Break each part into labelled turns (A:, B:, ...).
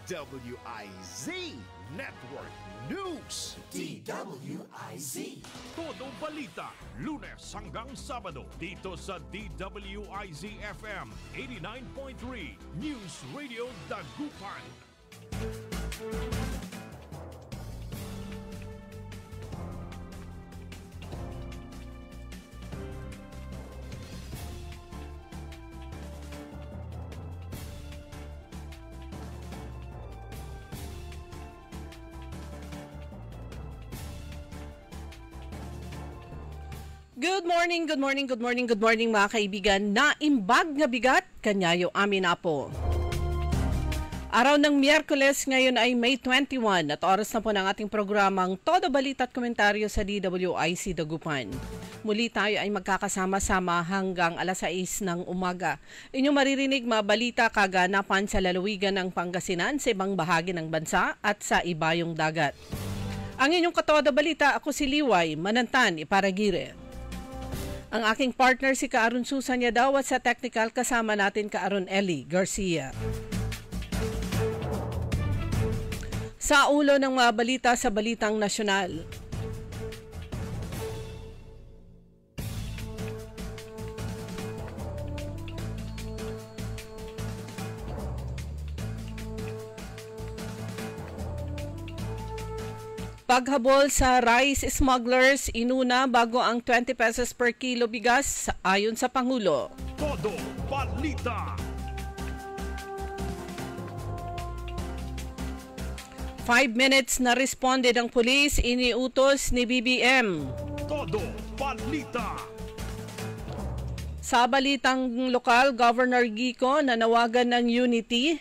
A: DWIZ Network News.
B: DWIZ.
C: Todo balita, Lunes hanggang Sabado dito sa DWIZ FM 89.3 News Radio Dagupan.
D: Good morning mga kaibigan. Naimbag nga bigat, kanyayo amin na po. Araw ng Miyerkules ngayon ay May 21 at oras na po ng ating programang Todo Balita at Komentaryo sa DWIC Dagupan. Muli tayo ay magkakasama-sama hanggang alas 6 ng umaga. Inyong maririnig mga balita kaganapan sa lalawigan ng Pangasinan, sa ibang bahagi ng bansa at sa ibayong dagat. Ang inyong katoda balita, ako si Liway Manantan Iparagire. Ang aking partner si Kaaron Susan Yadaw at sa technical kasama natin Kaaron Eli Garcia. Sa ulo ng mga balita sa Balitang Nasyonal. Paghabol sa rice smugglers, inuna bago ang 20 pesos per kilo bigas ayon sa Pangulo.
C: Todo balita.
D: 5 minutes na responded ang pulis, iniutos ni BBM.
C: Todo balita.
D: Sa balitang lokal, Governor Gico nanawagan ng unity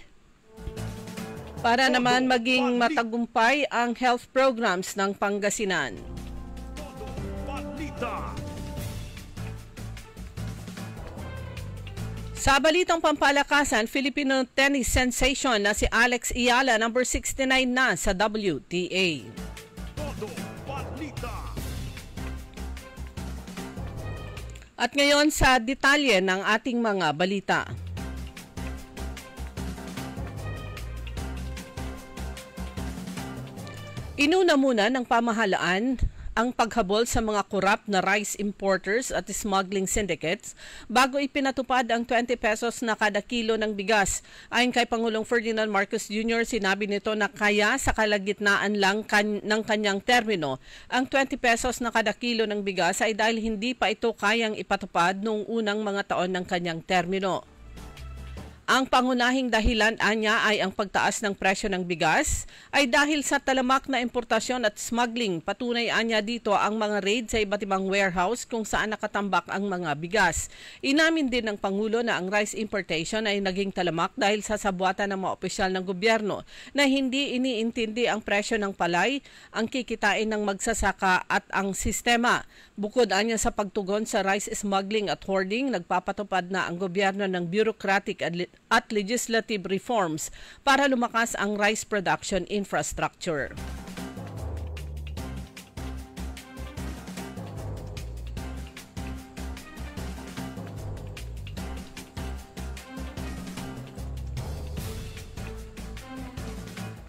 D: para naman maging matagumpay ang health programs ng Pangasinan.
C: Todo balita.
D: Sa balitang pampalakasan, Filipino tennis sensation na si Alex Ayala, number 69 na sa WTA.
C: Todo balita.
D: At ngayon sa detalye ng ating mga balita. Inuna muna ng pamahalaan ang paghabol sa mga korap na rice importers at smuggling syndicates bago ipinatupad ang 20 pesos na kada kilo ng bigas. Ayon kay Pangulong Ferdinand Marcos Jr., sinabi nito na kaya sa kalagitnaan lang ng kanyang termino ang 20 pesos na kada kilo ng bigas ay dahil hindi pa ito kayang ipatupad noong unang mga taon ng kanyang termino. Ang pangunahing dahilan anya ay ang pagtaas ng presyo ng bigas ay dahil sa talamak na importasyon at smuggling. Patunay anya dito ang mga raid sa iba't ibang warehouse kung saan nakatambak ang mga bigas. Inamin din ng Pangulo na ang rice importation ay naging talamak dahil sa sabuatan ng mga opisyal ng gobyerno na hindi iniintindi ang presyo ng palay, ang kikitain ng magsasaka at ang sistema. Bukod anya sa pagtugon sa rice smuggling at hoarding, nagpapatupad na ang gobyerno ng bureaucratic at legislative reforms para lumakas ang rice production infrastructure.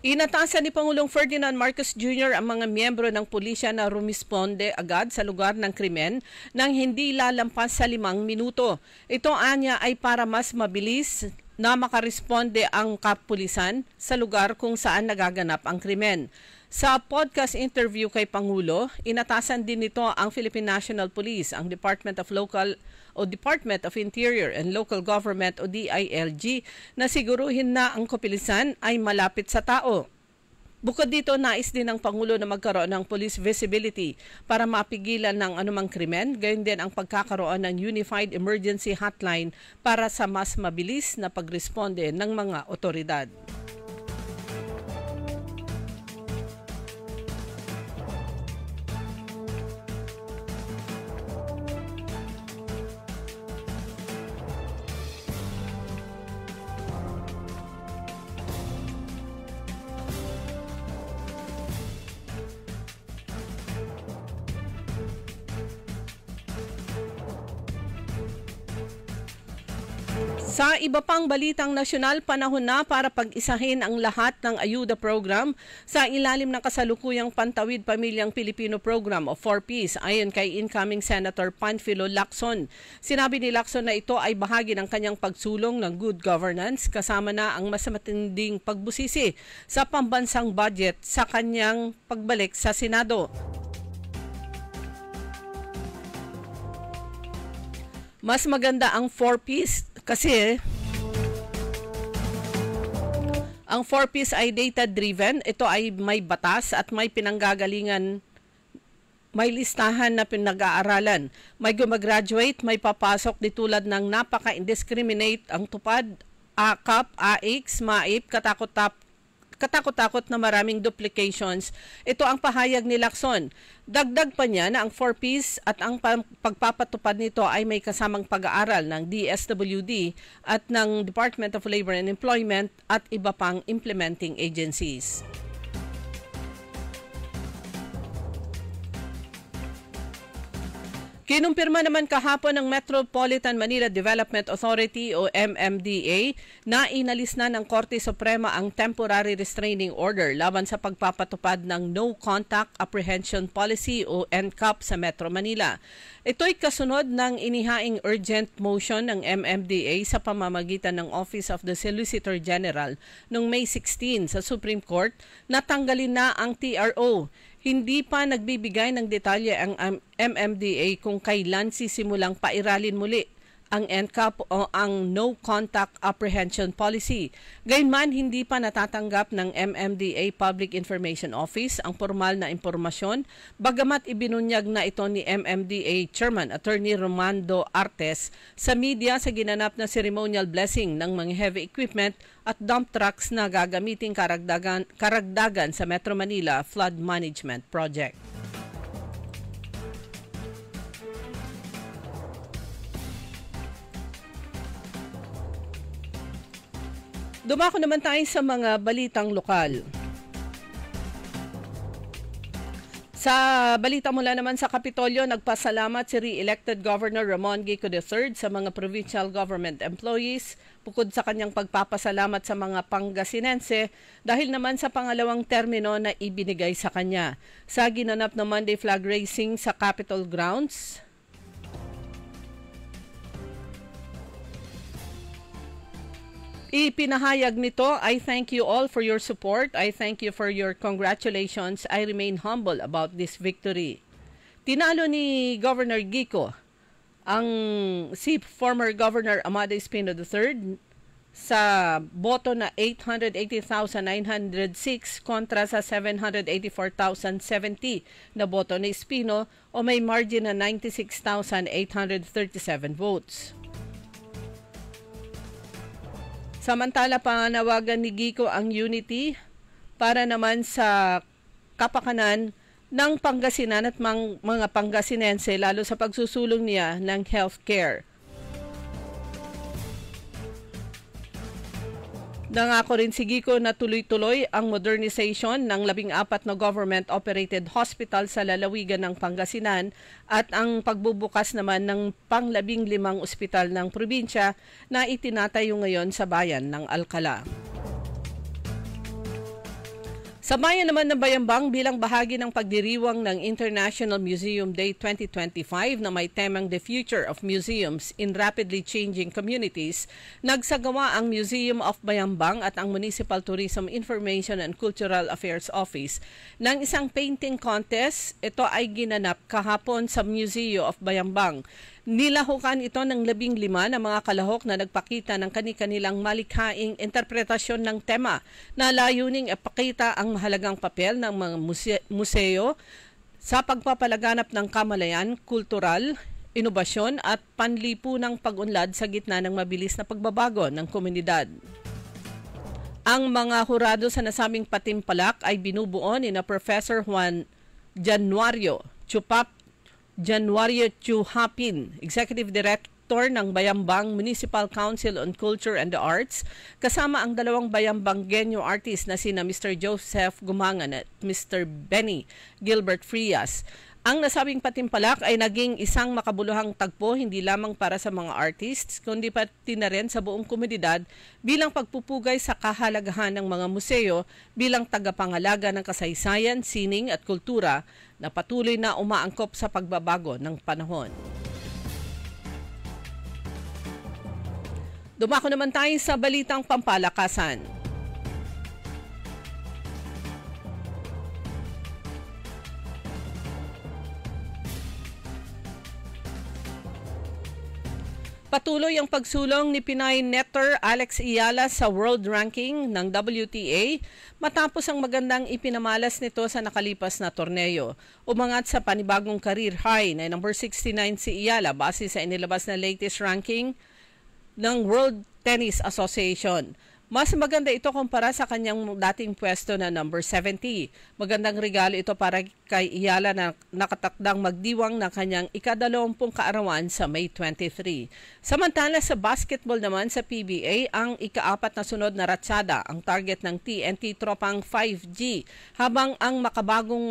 D: Inatasan ni Pangulong Ferdinand Marcos Jr. ang mga miyembro ng pulisya na rumisponde agad sa lugar ng krimen nang hindi lalampas sa 5 minuto. Ito anya ay para mas mabilis na makaresponde ang kapulisan sa lugar kung saan nagaganap ang krimen. Sa podcast interview kay Pangulo, inatasan din nito ang Philippine National Police, ang Department of Interior and Local Government o DILG na siguruhin na ang kapulisan ay malapit sa tao. Bukod dito, nais din ng Pangulo na magkaroon ng police visibility para mapigilan ng anumang krimen, gayon din ang pagkakaroon ng Unified Emergency Hotline para sa mas mabilis na pagresponde ng mga otoridad. Sa iba pang balitang nasyonal, panahon na para pag-isahin ang lahat ng ayuda program sa ilalim ng kasalukuyang Pantawid Pamilyang Pilipino Program o 4Ps ayon kay incoming Senator Panfilo Lacson. Sinabi ni Lacson na ito ay bahagi ng kanyang pagsulong ng good governance kasama na ang mas matinding pagbusisi sa pambansang budget sa kanyang pagbalik sa Senado. Mas maganda ang 4Ps kasi ang 4Ps ay data-driven. Ito ay may batas at may pinanggagalingan, may listahan na pinag-aaralan. May gumagraduate, may papasok di tulad ng napaka-indiscriminate ang tupad, AKAP, AIX, MAIP, katakot-takot na maraming duplications. Ito ang pahayag ni Lacson. Dagdag pa niya na ang 4Ps at ang pagpapatupad nito ay may kasamang pag-aaral ng DSWD at ng Department of Labor and Employment at iba pang implementing agencies. Kinumpirma naman kahapon ng Metropolitan Manila Development Authority o MMDA na inalis na ng Korte Suprema ang Temporary Restraining Order laban sa pagpapatupad ng No Contact Apprehension Policy o NCAP sa Metro Manila. Ito'y kasunod ng inihaing urgent motion ng MMDA sa pamamagitan ng Office of the Solicitor General noong May 16 sa Supreme Court na tanggalin na ang TRO. Hindi pa nagbibigay ng detalye ang MMDA kung kailan sisimulang pairalin muli ang NCAP o ang No Contact Apprehension Policy. Gayunman, hindi pa natatanggap ng MMDA Public Information Office ang formal na impormasyon, bagamat ibinunyag na ito ni MMDA Chairman Attorney Romando Artes sa media sa ginanap na ceremonial blessing ng mga heavy equipment at dump trucks na gagamiting karagdagan sa Metro Manila Flood Management Project. Dumako naman tayo sa mga balitang lokal. Sa balita mula naman sa Kapitolyo, nagpasalamat si re-elected Governor Ramon Gico III sa mga provincial government employees bukod sa kanyang pagpapasalamat sa mga Pangasinense dahil naman sa pangalawang termino na ibinigay sa kanya. Sa ginanap na Monday flag raising sa Capitol Grounds, ipinahayag nito, I thank you all for your support. I thank you for your congratulations. I remain humble about this victory. Tinalo ni Governor Gico ang si former Governor Amado Espino III sa boto na 880,906 kontra sa 784,070 na boto ni Espino o may margin na 96,837 votes. Samantala, panawagan ni Gico ang unity para naman sa kapakanan ng Pangasinan at mga Pangasinense lalo sa pagsusulong niya ng healthcare. Nangako rin si Gico na tuloy-tuloy ang modernization ng 14 na government-operated hospital sa lalawigan ng Pangasinan at ang pagbubukas naman ng pang-15 ospital ng probinsya na itinatayo ngayon sa bayan ng Alcala. Sa bayan naman ng Bayambang, bilang bahagi ng pagdiriwang ng International Museum Day 2025 na may temang The Future of Museums in Rapidly Changing Communities, nagsagawa ang Museum of Bayambang at ang Municipal Tourism Information and Cultural Affairs Office ng isang painting contest. Ito ay ginanap kahapon sa Museum of Bayambang. Nilahukan ito ng 15 na mga kalahok na nagpakita ng kani-kanilang malikhaing interpretasyon ng tema na layuning ipakita ang mahalagang papel ng mga museo sa pagpapalaganap ng kamalayan, kultural, inobasyon at panlipunang pag-unlad sa gitna ng mabilis na pagbabago ng komunidad. Ang mga hurado sa nasabing patimpalak ay binubuo ni na Professor Juan Januario Chuhapin, Executive Director ng Bayambang Municipal Council on Culture and the Arts, kasama ang dalawang Bayambanggenyo artist na sina Mr. Joseph Gumangan at Mr. Benny Gilbert Frias. Ang nasabing patimpalak ay naging isang makabuluhang tagpo hindi lamang para sa mga artists, kundi pati na rin sa buong komunidad bilang pagpupugay sa kahalagahan ng mga museo bilang tagapangalaga ng kasaysayan, sining at kultura na patuloy na umaangkop sa pagbabago ng panahon. Dumako naman tayo sa balitang pampalakasan. Patuloy ang pagsulong ni Pinay netter Alex Ayala sa world ranking ng WTA matapos ang magandang ipinamalas nito sa nakalipas na torneo. Umangat sa panibagong career high na number 69 si Ayala base sa inilabas na latest ranking ng World Tennis Association. Mas maganda ito kumpara sa kanyang dating pwesto na number 70. Magandang regalo ito para kay Ayala na nakatakdang magdiwang ng kanyang ika-20 kaarawan sa May 23. Samantala sa basketball naman sa PBA, ang ika-4 na sunod na ratsada ang target ng TNT tropang 5G. Habang ang makabagong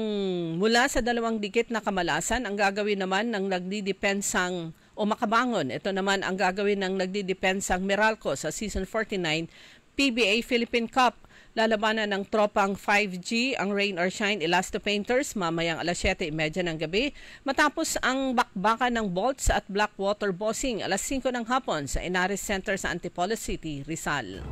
D: mula sa 2 dikit na kamalasan ang gagawin naman ng nagdidepensang o makabangon. Ito naman ang gagawin ng nagdidepensang Meralco sa Season 49 PBA Philippine Cup. Lalabanan ng tropang 5G ang Rain or Shine Elasto Painters mamayang alas 7:30 ng gabi matapos ang bakbakan ng Bolts at Blackwater Bossing alas 5 ng hapon sa Inaris Center sa Antipolo City, Rizal.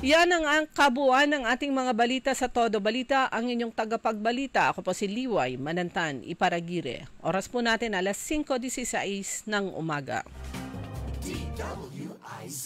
D: Yan ang kabuuan ng ating mga balita sa Todo Balita. Ang inyong tagapagbalita, ako po si Liway Manantan Iparagire. Oras po natin alas 5:16 ng umaga.
B: DWIZ.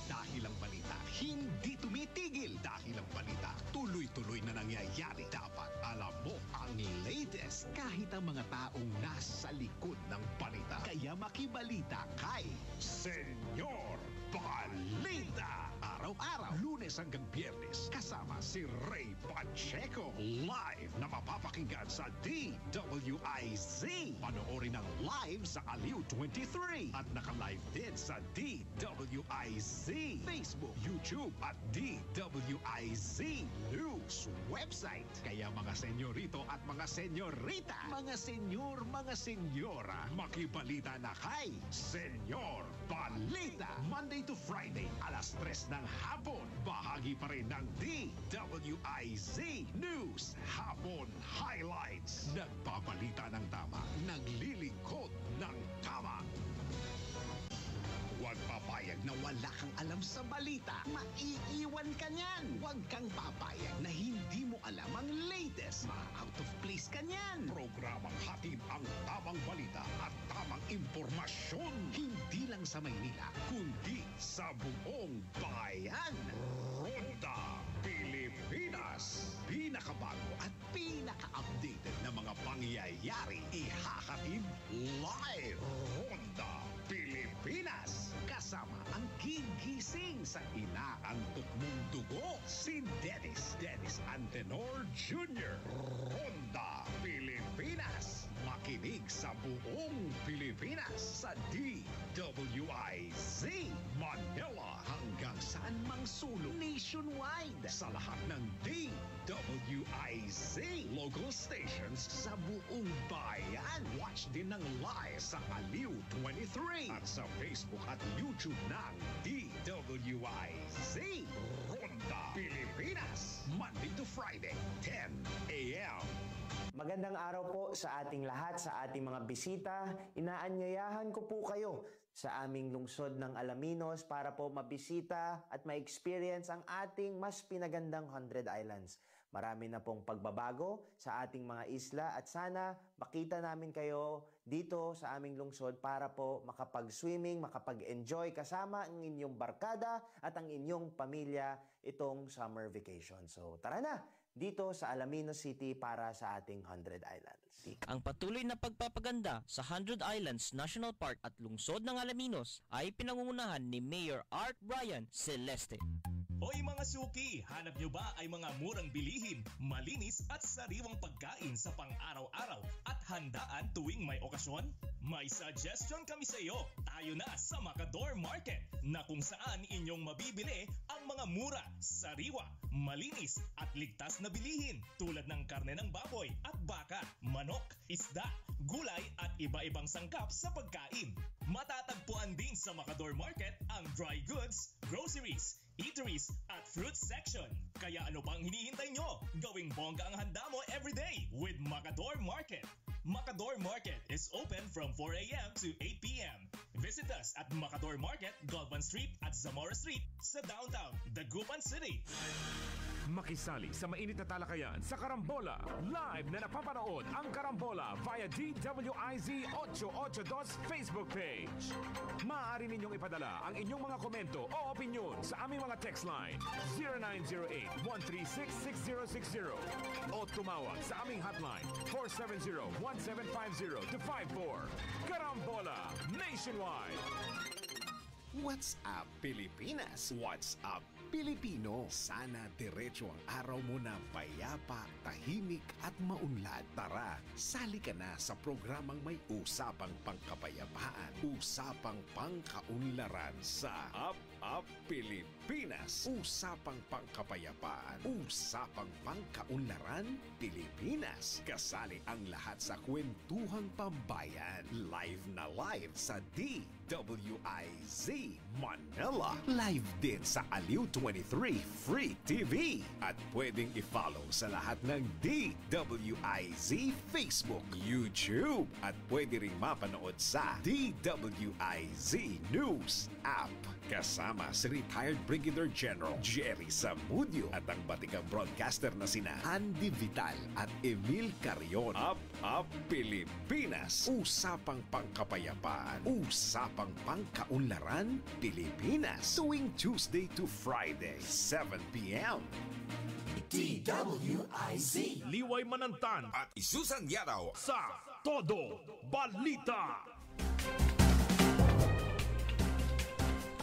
C: Dahil ang balita hindi tumitigil. Dahil ang balita tuloy-tuloy na nangyayari. Dapat alam mo ang latest kahit ang mga taong nasa likod ng balita. Kaya makibalita kay Senyor Balita. Araw-araw, Lunes hanggang Biyernes, kasama si Ray Pacheco. Live na mapapakinggan sa DWIZ. Panoorin ang live sa Aliw 23 at naka-live din sa DWIZ Facebook, YouTube at DWIZ News website. Kaya mga senyorito at mga senyorita, mga senyor, mga senyora, makibalita na kay Senyor Balita. Monday to Friday, alas 3 ng hapon. Bahagi pa rin ng DWIZ News Hapon Highlights. Nagbabalita ng tama, naglilingkod ng tama. Huwag papayag na wala kang alam sa balita. Maiiwan ka niyan. Huwag kang papayag na hindi mo alam ang latest. Out of place ka niyan. Programang hatid ang tamang balita at tamang impormasyon. Hindi lang sa Maynila, kundi sa buong bayan. Ronda Pilipinas. Pinakabago at pinaka-updated na mga pangyayari. Ihahatid live. Ronda Pilipinas. Kasama ang gigising sa inaantok mong dugo, si Dennis Antenor Jr. Ronda Pilipinas. Makinig sa buong Pilipinas sa DWIZ Manila hanggang saan mang sulong nationwide sa lahat ng DWIZ local stations sa buong bayan. Watch din ng live sa Aliw 23 at sa Facebook at YouTube ng DWIZ Ronda Pilipinas. Monday to Friday, 10 a.m.
E: Magandang araw po sa ating lahat, sa ating mga bisita. Inaanyayahan ko po kayo sa aming lungsod ng Alaminos para po mabisita at ma-experience ang ating mas pinagandang 100 Islands. Marami na pong pagbabago sa ating mga isla at sana makita namin kayo dito sa aming lungsod para po makapag-swimming, makapag-enjoy kasama ang inyong barkada at ang inyong pamilya itong summer vacation. So tara na! Dito sa Alaminos City para sa ating 100 Islands.
F: Ang patuloy na pagpapaganda sa 100 Islands National Park at lungsod ng Alaminos ay pinangungunahan ni Mayor Art Brian Celeste.
G: Hoy mga suki, hanap nyo ba ay mga murang bilihin, malinis at sariwang pagkain sa pang-araw-araw at handaan tuwing may okasyon? May suggestion kami sa iyo. Tayo na sa Macador Market na kung saan inyong mabibili ang mga mura, sariwa, malinis at ligtas na bilihin tulad ng karne ng baboy at baka, manok, isda, gulay at iba-ibang sangkap sa pagkain. Matatagpuan din sa Macador Market ang dry goods, groceries, eateries at fruit section. Kaya ano pang hinihintay nyo? Gawing bongga ang handa mo everyday with Macador Market. Macador Market is open from 4 a.m. to 8 p.m. Visit us at Macador Market, Galvan Street at Zamora Street sa downtown, Dagupan City.
A: Makisali sa mainit na talakayan sa Karambola. Live na napapanood ang Karambola via DWIZ 882 Facebook page. Maaari ninyong ipadala ang inyong mga komento o opinion sa aming mga text line 0908-136-6060 o tumawag sa aming hotline 470-1750-54. Karambola Nationwide!
C: What's up, Pilipinas? What's up, Pilipino? Sana diretso ang araw mo na payapa, tahimik at maunlad. Tara, sali ka na sa programang may usapang pangkapayapaan, usapang pangkaunlaran sa Up Pilipinas. Usapang pangkapayapaan, usapang pangkaunlaran, Pilipinas. Kasali ang lahat sa kwentuhang pambayan. Live na live sa DWIZ Manila. Live din sa Aliw 23 Free TV. At pwedeng i-follow sa lahat ng DWIZ Facebook, YouTube. At pwede ring mapanood sa DWIZ News app. Kasama si retired Brigadier General Jerry Zamudio at ang batikang broadcaster na sina Andy Vital at Emil Carrion. Up Pilipinas. Usapang pangkapayapaan, usapang pangkaunlaran, Pilipinas. Tuwing Tuesday to Friday, 7 p.m.
B: DWIZ.
A: Liway Manantan
C: At Isusan Yadaw
A: sa Todo Balita.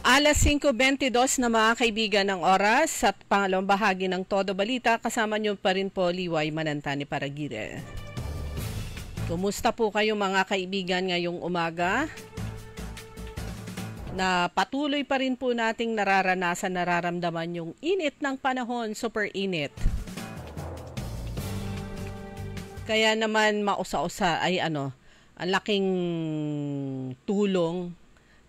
D: Alas 5:22 na mga kaibigan ng oras at pangalawang bahagi ng Todo Balita. Kasama niyo pa rin po Liway Manantani Paragire. Kumusta po kayo mga kaibigan ngayong umaga? Na patuloy pa rin po nating nararamdaman yung init ng panahon, super init. Kaya naman mausa-usa ay ang laking tulong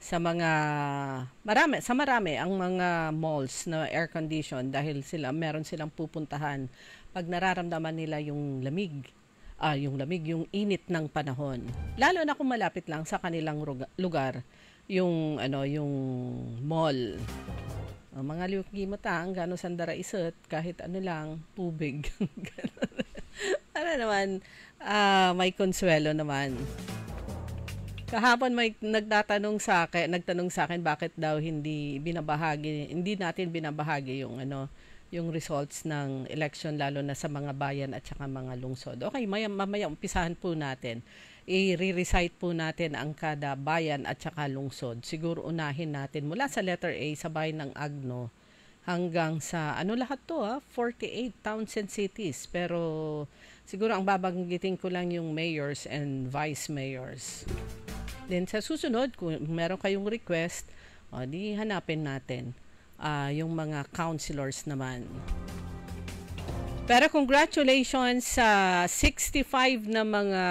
D: sa marami ang mga malls na air condition dahil meron silang pupuntahan pag nararamdaman nila yung yung init ng panahon. Lalo na kung malapit lang sa kanilang lugar yung mall. Mga liwag-gimata, ang gano'n sandara isot, kahit lang, tubig. Para naman, may konsuelo naman. Kahapon may nagtanong sa akin bakit daw hindi natin binabahagi yung results ng election lalo na sa mga bayan at saka mga lungsod. Okay, mamaya umpisahan po natin. I-recite po natin ang kada bayan at saka lungsod. Siguro unahin natin mula sa letter A sa bayan ng Agno hanggang sa lahat to 48 towns and cities. Pero siguro ang babanggitin ko lang yung mayors and vice mayors. Then sa susunod, kung meron kayong request, di hanapin natin yung mga councilors naman. Pero congratulations sa 65 na mga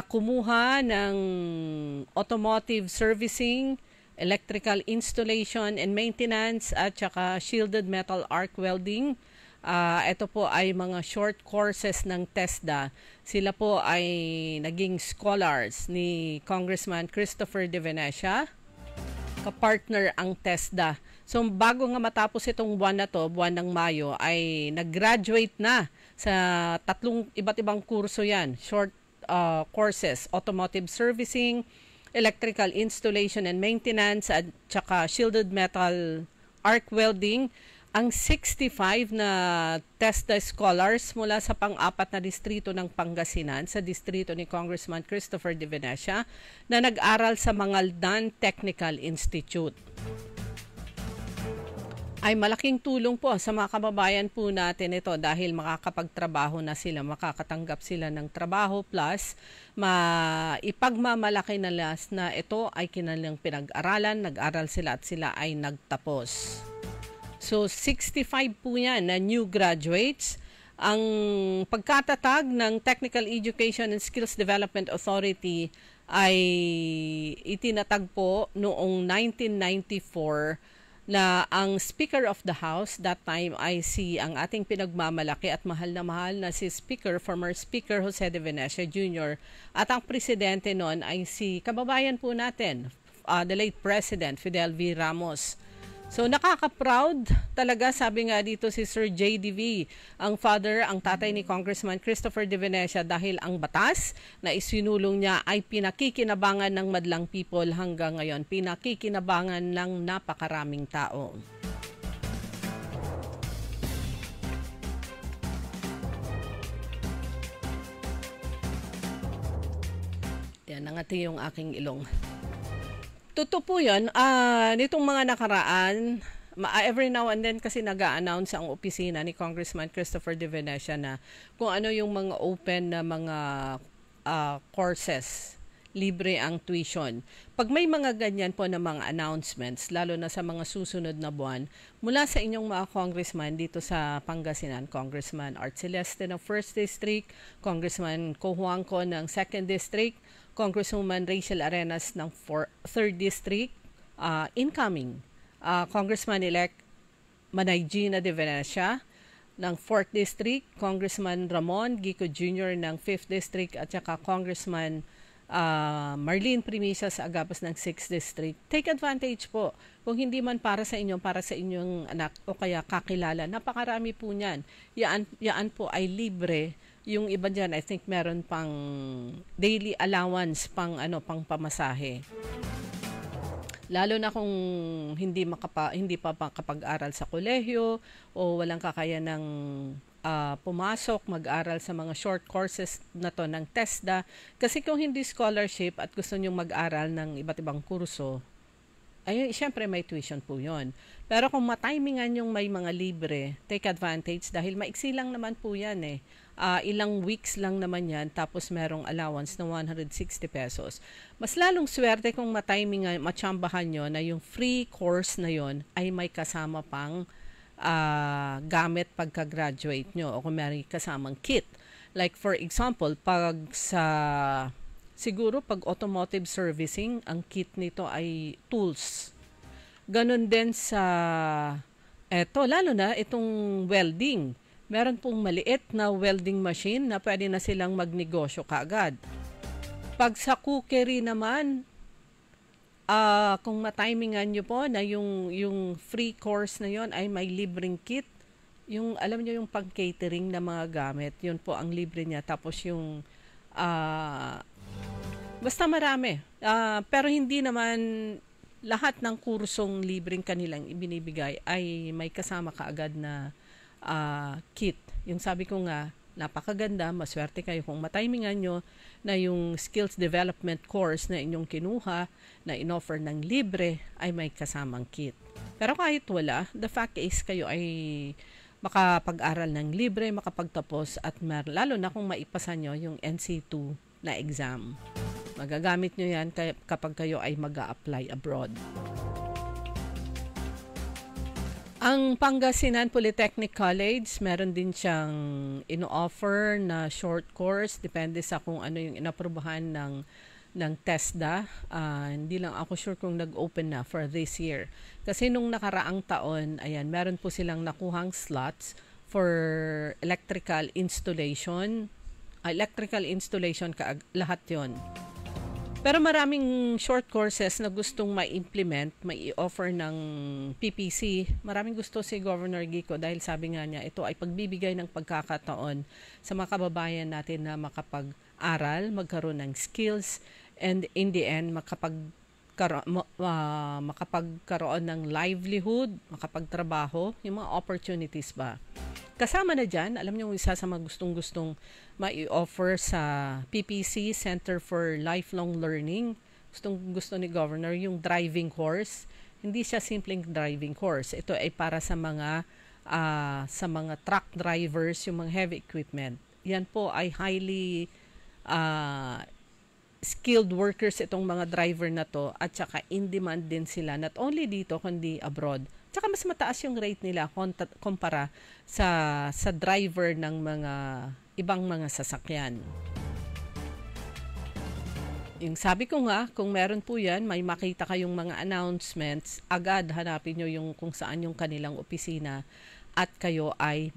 D: kumuha ng automotive servicing, electrical installation and maintenance at saka shielded metal arc welding. Ito po ay mga short courses ng TESDA. Sila po ay naging scholars ni Congressman Christopher De Venecia. Kapartner ang TESDA. So bago nga matapos itong buwan na to, buwan ng Mayo, ay nag-graduate na sa 3 iba't ibang kurso yan. Short courses, automotive servicing, electrical installation and maintenance at saka shielded metal arc welding. Ang 65 na TESDA scholars mula sa pang-4 na distrito ng Pangasinan sa distrito ni Congressman Christopher De Venecia na nag-aral sa Mangaldan Technical Institute. Ay malaking tulong po sa mga kababayan po natin ito dahil makakapagtrabaho na sila, makakatanggap sila ng trabaho plus ipagmamalaki na ito ay kanilang pinag-aralan, nag-aral sila at sila ay nagtapos. So 65 po yan na new graduates. Ang pagkatatag ng Technical Education and Skills Development Authority ay itinatag po noong 1994 na ang Speaker of the House that time ay ang ating pinagmamalaki at mahal na si former Speaker Jose de Venecia Jr. At ang presidente noon ay si kababayan po natin, the late President Fidel V. Ramos. So nakaka-proud talaga, sabi nga dito si Sir JDV, ang tatay ni Congressman Christopher de Venecia, dahil ang batas na isinulong niya ay pinakikinabangan ng madlang people hanggang ngayon. Pinakikinabangan ng napakaraming tao. Yan, nangati yung aking ilong. Totoo po yun. Nitong mga nakaraan, every now and then kasi nag-a-announce ang opisina ni Congressman Christopher de Venecia na kung ano yung mga open na mga courses, libre ang tuition. Pag may mga ganyan po na mga announcements, lalo na sa mga susunod na buwan, mula sa inyong mga congressman dito sa Pangasinan, Congressman Art Celeste ng 1st District, Congressman Cojuangco ng 2nd District, Congresswoman Rachel Arenas ng 3rd District, incoming, Congressman-elect Manay Gina de Venecia ng 4th District, Congressman Ramon Gico Jr. ng 5th District, at saka Congressman Marlene Primisa sa Agapos ng 6th District. Take advantage po. Kung hindi man para sa inyong anak o kaya kakilala, napakarami po niyan. Yaan po ay libre. Yung iba dyan, I think meron pang daily allowance, pang pamasahe. Lalo na kung hindi pa makapag-aral sa kolehiyo o walang kakayanang pumasok, mag-aral sa mga short courses na to ng TESDA. Kasi kung hindi scholarship at gusto nyong mag-aral ng iba't ibang kurso, ayun, syempre may tuition po yun. Pero kung matimingan yung may mga libre, take advantage dahil maiksi lang naman po yan eh. Ilang weeks lang naman yan, tapos merong allowance na 160 pesos. Mas lalong swerte kung matimingan, matsambahan nyo na yung free course na yon ay may kasama pang gamit pagka-graduate nyo o kung may kasamang kit. Like for example, siguro pag automotive servicing, ang kit nito ay tools. Ganon din lalo na itong welding. Meron pong maliit na welding machine na pwede na silang magnegosyo kaagad. Pag sa cookery naman, kung matimingan nyo po na yung free course na yon ay may libreng kit, yung alam nyo yung pang-catering na mga gamit, yun po ang libre niya. Tapos yung basta marami. Pero hindi naman lahat ng kursong libreng kanilang ibinibigay ay may kasama kaagad na kit. Yung sabi ko nga, napakaganda, maswerte kayo kung matimingan nyo na yung skills development course na inyong kinuha, na inoffer ng libre, ay may kasamang kit. Pero kahit wala, the fact is kayo ay makapag-aral ng libre, makapagtapos, at lalo na kung maipasa nyo yung NC2 na exam. Magagamit nyo yan kapag kayo ay mag-a-apply abroad. Ang Pangasinan Polytechnic College, meron din siyang ino-offer na short course. Depende sa kung ano yung inaprubahan ng TESDA. Hindi lang ako sure kung nag-open na for this year. Kasi nung nakaraang taon, meron po silang nakuhang slots for electrical installation. Lahat yon. Pero maraming short courses na gustong ma-implement, mai-offer ng PPC. Maraming gusto si Governor Gico dahil sabi nga niya, ito ay pagbibigay ng pagkakataon sa mga kababayan natin na makapag-aral, magkaroon ng skills, and in the end, makapagkaroon ng livelihood, makapagtrabaho, yung mga opportunities ba. Kasama na dyan, alam niyo, isa sa mga gustong-gustong mai-offer sa PPC, Center for Lifelong Learning. Gusto ni Governor yung driving course. Hindi siya simpleng driving course. Ito ay para sa mga truck drivers, yung mga heavy equipment. Yan po ay highly skilled workers itong mga driver na to, at saka in demand din sila, not only dito kundi abroad. Tsaka mas mataas yung rate nila kumpara sa driver ng mga ibang mga sasakyan. Yung sabi ko nga, kung meron po yan, may makita kayong mga announcements, agad hanapin nyo yung kung saan yung kanilang opisina at kayo ay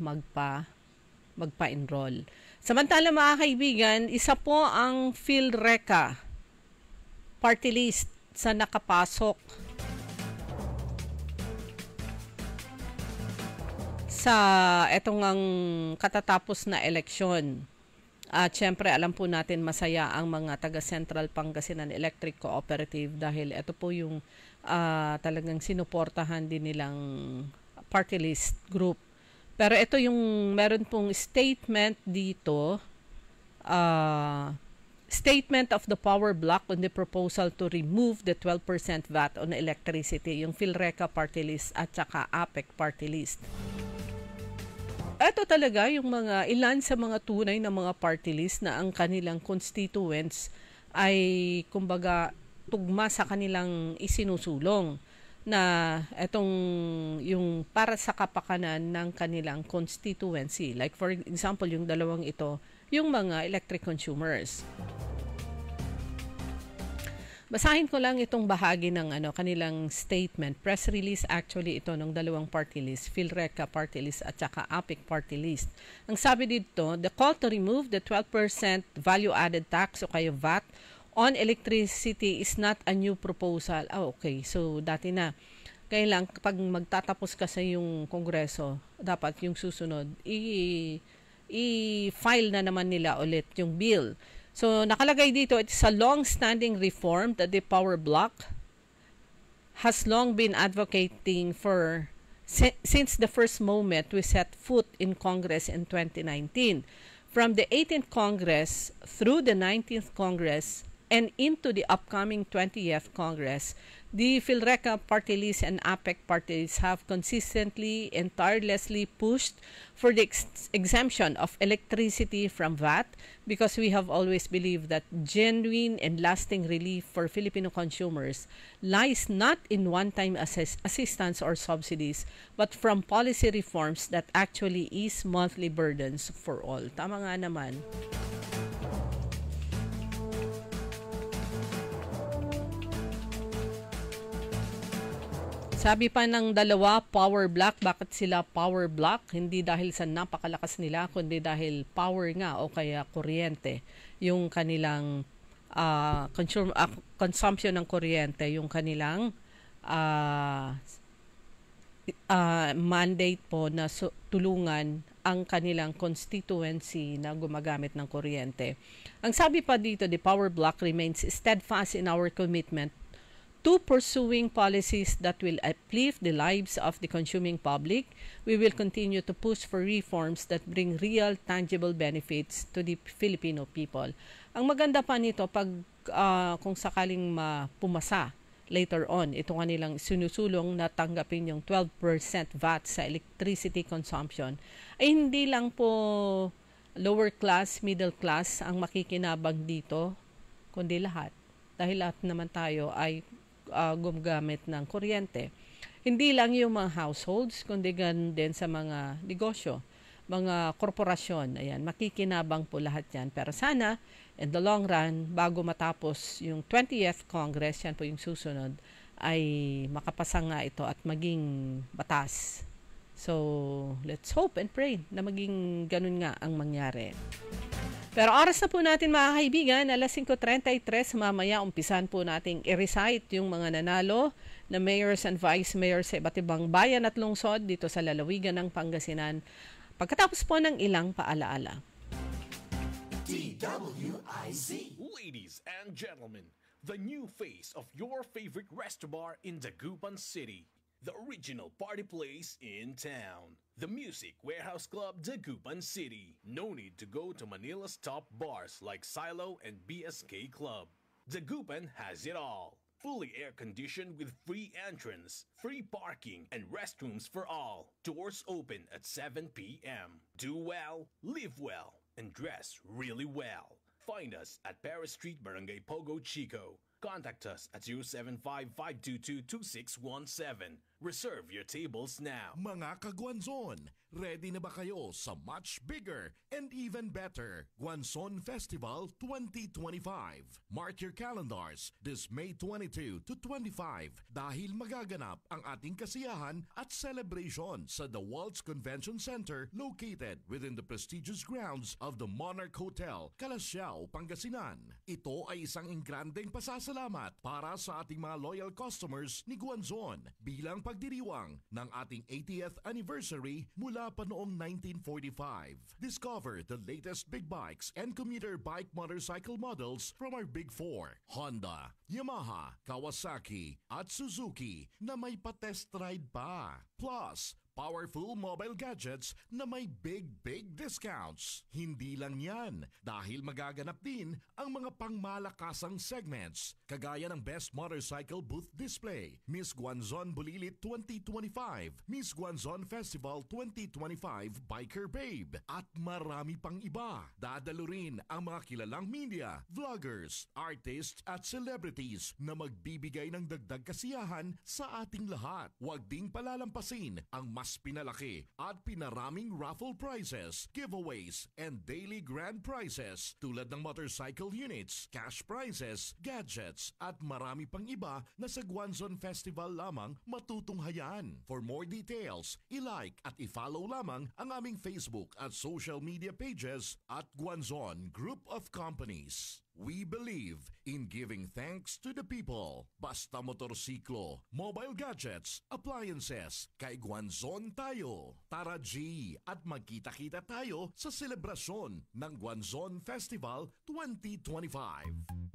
D: magpa-enroll. Samantala mga kaibigan, isa po ang PhilReca party list sa nakapasok sa etong ang katatapos na eleksyon. At syempre, alam po natin masaya ang mga taga Central Pangasinan Electric Cooperative dahil ito po yung talagang sinuportahan din nilang party list group. Pero ito yung meron pong statement dito, statement of the power block on the proposal to remove the 12% VAT on electricity, yung PhilReca party list at saka APEC party list. Ito talaga yung mga ilan sa mga tunay na mga party list na ang kanilang constituents ay kumbaga tugma sa kanilang isinusulong na etong yung para sa kapakanan ng kanilang constituency. Like for example, yung dalawang ito, yung mga electric consumers. Basahin ko lang itong bahagi ng kanilang statement. Press release actually ito ng dalawang party list, PhilReca party list at saka APEC party list. Ang sabi dito, the call to remove the 12% value-added tax o kaya VAT on electricity is not a new proposal. Okay. So, dati na. Kaya lang, kapag magtatapos ka sa yung kongreso, dapat yung susunod, i-file na naman nila ulit yung bill. So, nakalagay dito, it's a long-standing reform that the power block has long been advocating for since the first moment we set foot in Congress in 2019. From the 18th Congress through the 19th Congress and into the upcoming 20th Congress, the PhilReca party list and APEC party list have consistently and tirelessly pushed for the exemption of electricity from VAT because we have always believed that genuine and lasting relief for Filipino consumers lies not in one-time assistance or subsidies but from policy reforms that actually ease monthly burdens for all. Tama nga naman. Sabi pa ng dalawa, power block. Bakit sila power block? Hindi dahil sa napakalakas nila, kundi dahil power nga o kaya kuryente. Yung kanilang consumption ng kuryente, yung kanilang mandate po na tulungan ang kanilang constituency na gumagamit ng kuryente. Ang sabi pa dito, the power block remains steadfast in our commitment to pursuing policies that will uplift the lives of the consuming public. We will continue to push for reforms that bring real, tangible benefits to the Filipino people. Ang maganda pa nito, pag kung sakaling pumasa later on, ito kanilang sinusulong na tanggapin yung 12% VAT sa electricity consumption, ay hindi lang po lower class, middle class ang makikinabang dito, kundi lahat. Dahil lahat naman tayo ay gumagamit ng kuryente. Hindi lang yung mga households, kundi ganun din sa mga negosyo, mga korporasyon. Ayan, makikinabang po lahat yan. Pero sana, in the long run, bago matapos yung 20th Congress, yan po yung susunod, ay makapasa nga ito at maging batas. So, let's hope and pray na maging ganun nga ang mangyari. Pero oras na po natin mga kaibigan, alas 5:33, mamaya umpisan po nating i-recite yung mga nanalo na mayors and vice mayors sa iba't ibang bayan at lungsod dito sa lalawigan ng Pangasinan. Pagkatapos po ng ilang paalaala.
B: DWIZ.
G: Ladies and gentlemen, the new face of your favorite restaurant in Dagupan City. The original party place in town. The Music Warehouse Club Dagupan City. No need to go to Manila's top bars like Silo and BSK Club. Dagupan has it all. Fully air-conditioned with free entrance, free parking, and restrooms for all. Doors open at 7 p.m. Do well, live well, and dress really well. Find us at Paris Street, Barangay Pogo, Chico. Contact us at 075-522-2617.
H: Reserve your tables now.
I: Mga ka-Guanzon, ready na ba kayo sa much bigger and even better Guanzon Festival 2025? Mark your calendars this May 22 to 25 dahil magaganap ang ating kasiyahan at celebration sa The Waltz Convention Center located within the prestigious grounds of the Monarch Hotel, Calasiao, Pangasinan. Ito ay isang ingrandeng pasasalamat para sa ating mga loyal customers ni Guanzon bilang pagdiriwang ng ating 80th anniversary mula pa noong 1945. Discover the latest big bikes and commuter bike motorcycle models from our Big Four: Honda, Yamaha, Kawasaki at Suzuki na may pa-test ride pa. Plus, powerful mobile gadgets na may big discounts. Hindi lang yan, dahil magaganap din ang mga pangmalakasang segments kagaya ng Best Motorcycle Booth Display, Miss Guanzon Bulilit 2025, Miss Guanzon Festival 2025 Biker Babe, at marami pang iba. Dadalo rin ang mga kilalang media, vloggers, artists at celebrities na magbibigay ng dagdag kasiyahan sa ating lahat. Huwag ding palalampasin ang mas pinalaki at pinaraming raffle prizes, giveaways, and daily grand prizes tulad ng motorcycle units, cash prizes, gadgets, at marami pang iba na sa Guanzon Festival lamang matutunghayan. For more details, i-like at i-follow lamang ang aming Facebook at social media pages at Guanzon Group of Companies. We believe in giving thanks to the people. Basta motorsiklo, mobile gadgets, appliances, kay Guanzon tayo. Tara G, at magkita-kita tayo sa selebrasyon ng Guanzon Festival 2025.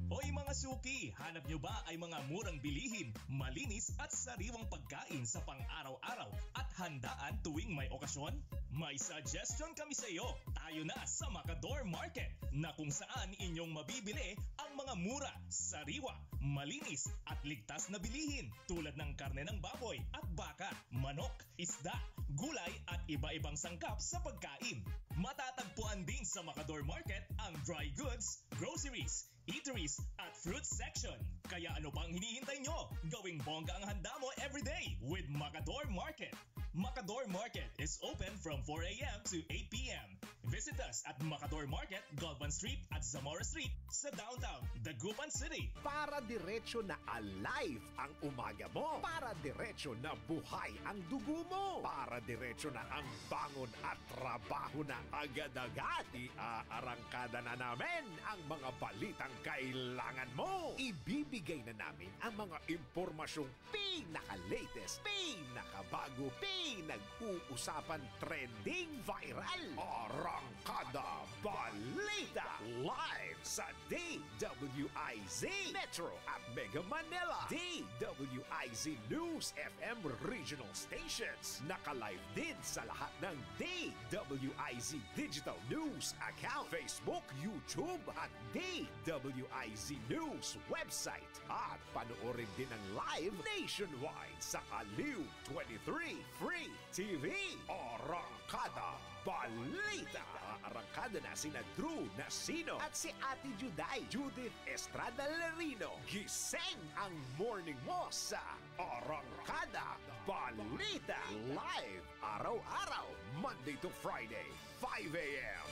G: Hoy mga suki, hanap nyo ba ay mga murang bilihin, malinis at sariwang pagkain sa pang-araw-araw at handaan tuwing may okasyon? May suggestion kami sa iyo. Tayo na sa Macador Market na kung saan inyong mabibili ang mga mura, sariwa, malinis at ligtas na bilihin tulad ng karne ng baboy at baka, manok, isda, gulay at iba-ibang sangkap sa pagkain. Matatagpuan din sa Macador Market ang dry goods, groceries, eateries at fruit section. Kaya ano pang hinihintay nyo? Gawing bongga ang handa mo everyday with Macador Market. Macador Market is open from 4 a.m. to 8 p.m. Visit us at Macador Market, Galvan Street at Zamora Street sa downtown Dagupan City.
C: Para diretso na alive ang umaga mo. Para diretso na buhay ang dugo mo. Para diretso na ang bangon at trabaho na agad-agad. Iaarangkada na namin ang mga balitang kailangan mo. Ibibigay na namin ang mga impormasyong pinaka-latest, pinaka-bago, pinag-uusapan, trending, viral. Arangkada Balita live sa DWIZ Metro at Mega Manila. DWIZ News FM regional stations. Naka-live din sa lahat ng DWIZ Digital News account, Facebook, YouTube at DWIZ News website. At panoorin din ang live nationwide sa Aliw 23 Free TV. Arangkada Balita. Arangkada na sina Drew Nasino at si Ate Juday, Judith Estrada Larino. Gising ang morning mo sa Arangkada Balita live araw-araw, Monday to Friday, 5 a.m.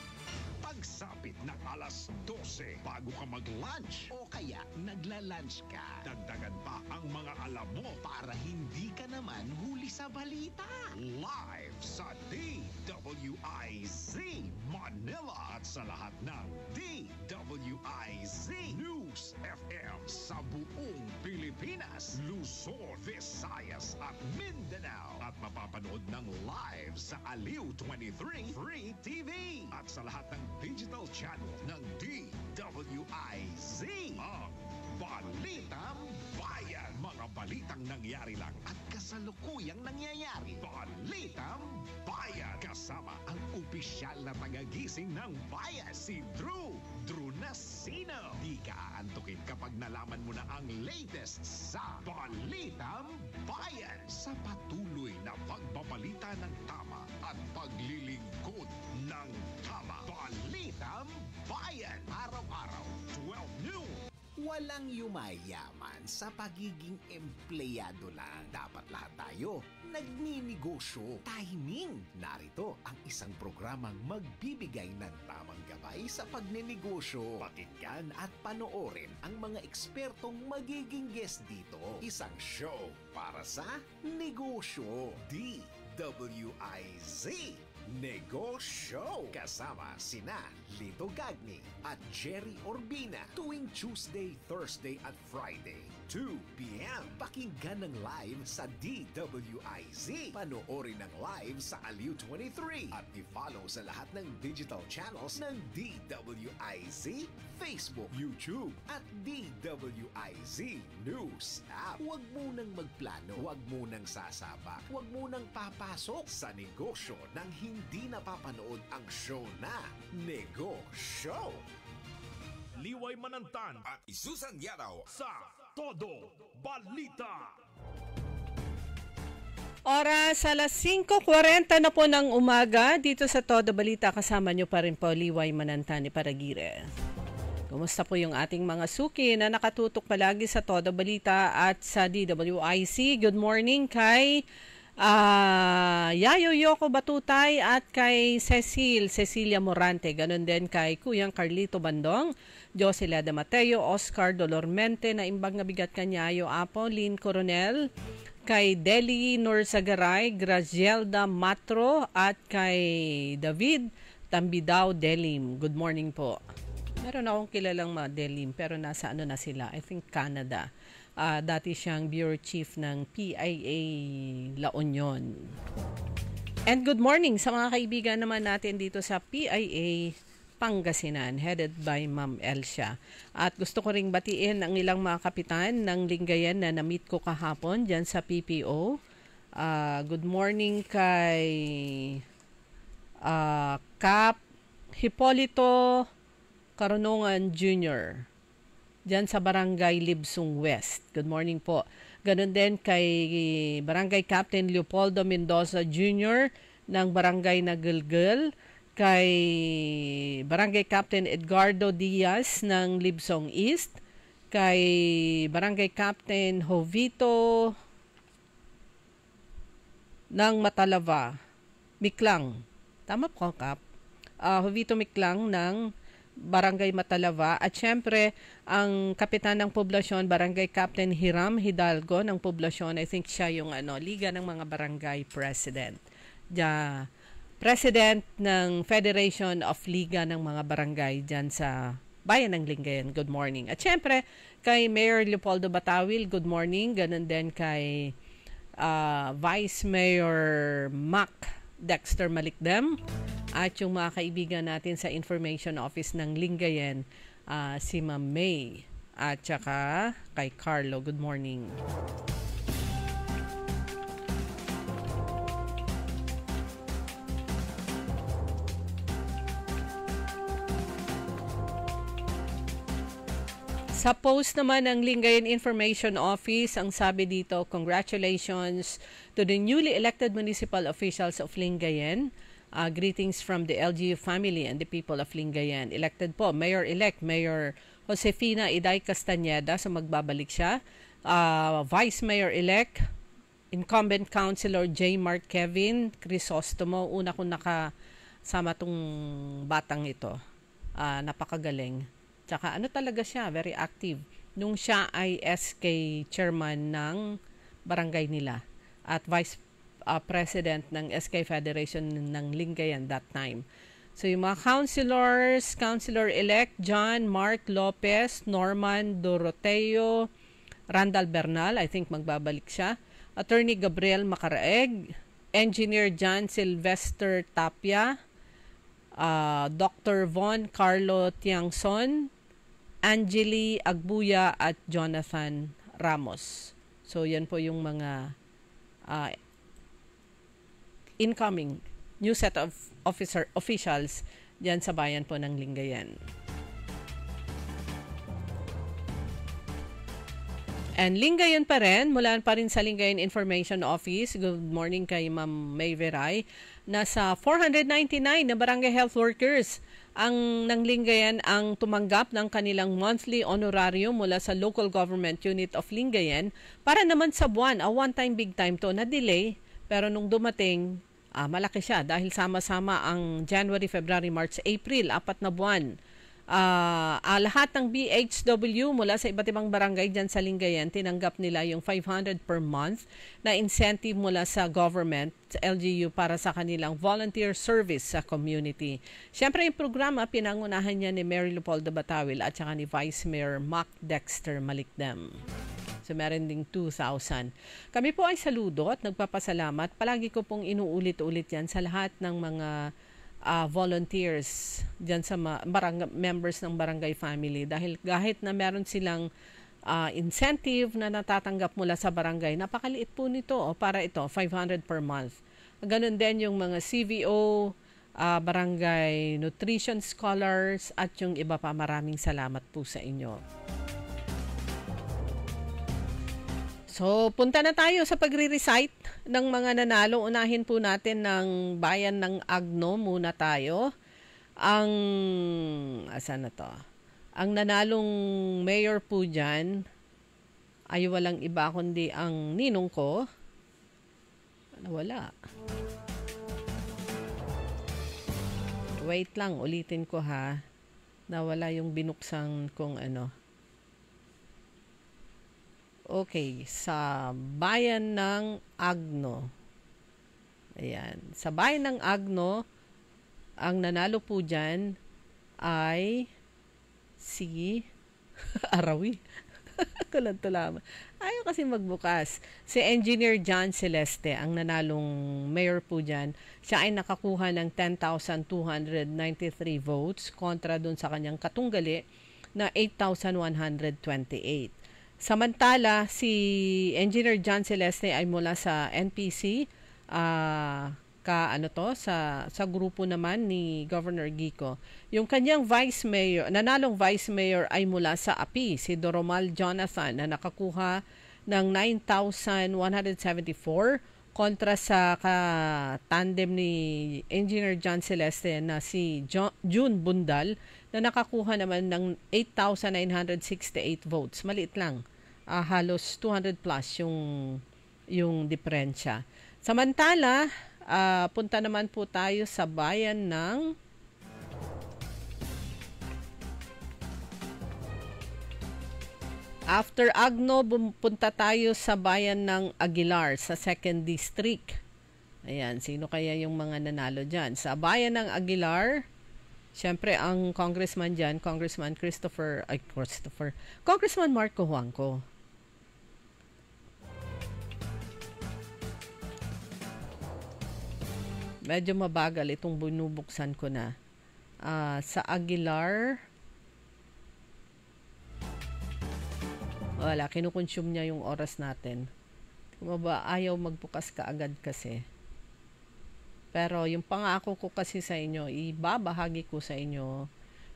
C: Pagsapit ng alas 12 bago ka mag-lunch o kaya nagla-lunch ka, dagdagan pa ang mga alam mo para hindi ka naman huli sa balita. Live sa DWIZ Manila at sa lahat ng DWIZ News FM sa buong Pilipinas, Luzon, Visayas at Mindanao. At mapapanood ng live sa Aliw 23 Free TV at sa lahat ng digital channel ng DWIZ. Ang Balitang Bayan. Mga balitang nangyari lang at kasalukuyang nangyayari. Balitang Bayan. Kasama ang opisyal na tagagising ng bayan, si Drew Nasino. Di ka aantukin kapag nalaman mo na ang latest sa Balitang Bayan. Sa patuloy na pagbabalita ng tama at paglilingkod ng tama. Balitang Bayan. Araw-araw, 12 noon. Walang yumayaman sa pagiging empleyado lang. Dapat lahat tayo nagninegosyo. Timing! Narito ang isang programang magbibigay ng tamang gabay sa pagnenegosyo. Pakinggan at panoorin ang mga ekspertong magiging guest dito. Isang show para sa negosyo. DWIZ Negosyo. Kasama sina Lito Gagni at Jerry Orbina tuwing Tuesday, Thursday at Friday 2 p.m. Pakinggan ng live sa DWIZ. Panoorin ng live sa Aliw 23 at i-follow sa lahat ng digital channels ng DWIZ, Facebook, YouTube at DWIZ News App. Huwag munang magplano, huwag munang sasabak, huwag munang papasok sa negosyo nang hindi napapanood ang show na Negosyo.
A: Liway Manantan
H: At Isusan Yaraw
A: sa Todo Balita.
D: Oras alas 5:40 na po ng umaga dito sa Todo Balita. Kasama nyo pa rin po Liway Manantan ni Paragire. Kumusta po yung ating mga suki na nakatutok palagi sa Todo Balita at sa DWIC? Good morning kay Yayo Yoko Batutay at kay Cecilia Morante. Ganon din kay Kuyang Carlito Bandong, Jocelyn Mateo, Oscar Dolormente na imbag na bigat kanyayo Apo, Lynn Coronel, kay Deli Norsagaray, Grazielda Matro at kay David Tambidao Delim. Good morning po. Meron akong kilalang mga Delim pero nasa ano na sila, I think Canada. Dati siyang Bureau Chief ng PIA La Union. And good morning sa mga kaibigan naman natin dito sa PIA Pangasinan, headed by Ma'am Elsia. At gusto ko ring batiin ang ilang mga kapitan ng Lingayen na na-meet ko kahapon dyan sa PPO. Good morning kay Cap Hipolito Carunungan Jr. Diyan sa Barangay Libsung West. Good morning po. Ganon din kay Barangay Captain Leopoldo Mendoza Jr. ng Barangay Nagulgul, kay Barangay Captain Edgardo Diaz ng Libsong East, kay Barangay Captain Jovito ng Matalava, Miklang. Tama po, Kap? Jovito Miklang ng Barangay Matalava at syempre ang kapitan ng poblasyon Barangay Captain Hiram Hidalgo ng poblasyon. I think siya yung Liga ng mga Barangay President. President ng Federation of Liga ng mga Barangay dyan sa Bayan ng Lingayen. Good morning. At syempre kay Mayor Leopoldo Batawil, good morning. Ganun din kay Vice Mayor Mac Dexter Malikdem at yung mga kaibigan natin sa Information Office ng Lingayen, si Ma'am May at saka kay Carlo. Good morning. Sa post naman ng Lingayen Information Office, ang sabi dito, congratulations to the newly elected municipal officials of Lingayen. Greetings from the LGU family and the people of Lingayen. Elected po, Mayor-elect, Mayor Josefina Iday Castañeda, so magbabalik siya. Vice Mayor-elect, incumbent Councilor J. Mark Kevin Crisostomo. Una kong nakasama tong batang ito. Napakagaling. Tsaka talaga siya, very active. Nung siya ay SK chairman ng barangay nila at vice president ng SK Federation ng Lingayen that time. So yung mga councilors, Councilor-elect John Mark Lopez, Norman Doroteo, Randall Bernal, I think magbabalik siya, Attorney Gabriel Macaraeg, Engineer John Sylvester Tapia, Dr. Von Carlo Tiangson, Angeli Agbuya at Jonathan Ramos. So yan po yung mga incoming new set of officials diyan sa bayan po ng Lingayen. And Lingayen pa rin, mula pa rin sa Lingayen Information Office. Good morning kay Ma'am May Veray. Nasa 499 na barangay health workers ang ng Lingayen ang tumanggap ng kanilang monthly honorarium mula sa local government unit of Lingayen para naman sa buwan, a one-time big time to na delay Pero nung dumating, malaki siya dahil sama-sama ang January, February, March, April, 4 na buwan. Lahat ng BHW mula sa iba't ibang barangay dyan sa Lingayen, tinanggap nila yung 500 per month na incentive mula sa government, LGU, para sa kanilang volunteer service sa community. Siyempre, yung programa, pinangunahan niya ni Mary Leopoldo Batawil at saka ni Vice Mayor Mac Dexter Malikdem. So, meron ding 2,000. Kami po ay saludo at nagpapasalamat. Palagi ko pong inuulit-ulit yan sa lahat ng mga volunteers dyan sa members ng barangay family. Dahil kahit na meron silang incentive na natatanggap mula sa barangay, napakaliit po nito. Para ito, 500 per month. Ganon din yung mga CVO, barangay nutrition scholars, at yung iba pa. Maraming salamat po sa inyo. So, punta na tayo sa pagre-recite ng mga nanalo. Unahin po natin ng bayan ng Agno muna tayo. Asan na to? Ang nanalong mayor po dyan ay walang iba kundi ang ninong ko. Wala. Wait lang, ulitin ko ha. Nawala yung binuksan kong ano. Okay, sa bayan ng Agno. Ayan. Sa bayan ng Agno, ang nanalo po dyan ay si Arawi. Kulang-tulaman. Ayaw kasi magbukas. Si Engineer John Celeste, ang nanalong mayor po dyan, siya ay nakakuha ng 10,293 votes kontra dun sa kanyang katunggali na 8,128. Samantala, si Engineer John Celeste ay mula sa NPC, sa grupo naman ni Governor Gico. Yung kanyang vice mayor, nanalong vice mayor ay mula sa API, si Doromal Jonathan, na nakakuha ng 9,174 kontra sa tandem ni Engineer John Celeste na si June Bundal, na nakakuha naman ng 8,968 votes. Maliit lang. Halos 200 plus yung diferensya. Samantala, punta naman po tayo sa bayan ng After Agno, punta tayo sa bayan ng Aguilar sa 2nd District. Ayan, sino kaya yung mga nanalo dyan? Sa bayan ng Aguilar, siyempre, ang congressman dyan, Congressman Marco Juanco. Medyo mabagal itong binubuksan ko na. Sa Aguilar, wala, kinukonsume niya yung oras natin. Ayaw magbukas kaagad kasi. Pero yung pangako ko kasi sa inyo, ibabahagi ko sa inyo